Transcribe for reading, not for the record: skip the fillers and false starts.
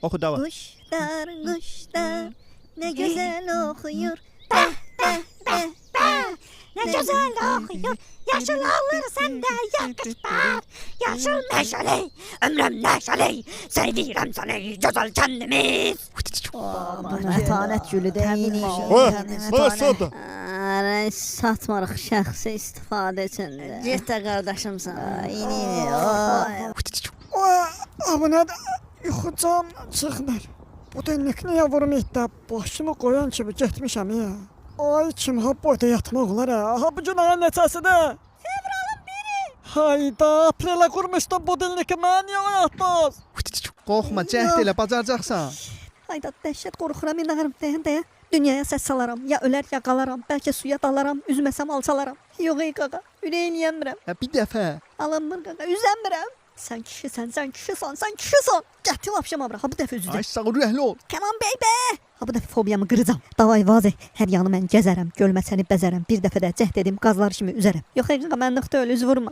Oxu da var. Quşlar, quşlar, nə gözəl oxuyur. Dəh, dəh, dəh, dəh. Nə gözəl oxuyur. Yaşıl alır səndə yakışlar. Yaşıl məşəli, ömrüm nəşəli. Sevirəm səni, gözəl kəndimiz. Mətanət gülü də yeni. Başladı. Satmarıq şəxsi istifadə üçün də. Get də qardaşımsan. Bu nədir? Yuxucam çıxmır. Bu dönlük niyə vurmaydı? Başımı qoyan kimi getmişəm ya. Ay kim ha boyda yatmaq olar ha? Ha bu gün ayın neçəsidir? Fevralın 1-i. Hayda, aprelə qurmuşdum bu dönlükü, mən niyə oyatmaz? Qorxma, cəhd elə bacaracaqsan. Hayda, dəhşət qorxuram, inanırım, dayan. Dünyaya səs salaram, ya ölər, ya qalaram. Bəlkə suya dalaram, üzməsəm alçalaram. Yox ey qaqa, ürəyin yəmirəm. Bir dəfə. Alınmır qaqa, üzənmirəm. Sən kişisən, sən kişisən, sən kişisən. Gətir vapşam abra, ha bu dəfə üzəcəm. Ay sağ ol, rəhli ol. Come on baby. Ha bu dəfə fobiyamı qıracam. Davay vazih, hər yanı mən gəzərəm, gölməçəni bəzərəm. Bir dəfə də cəhd edim, qazlar kimi üzərəm. Yox ey qaqa, mən nöqtə öl, üz vurma.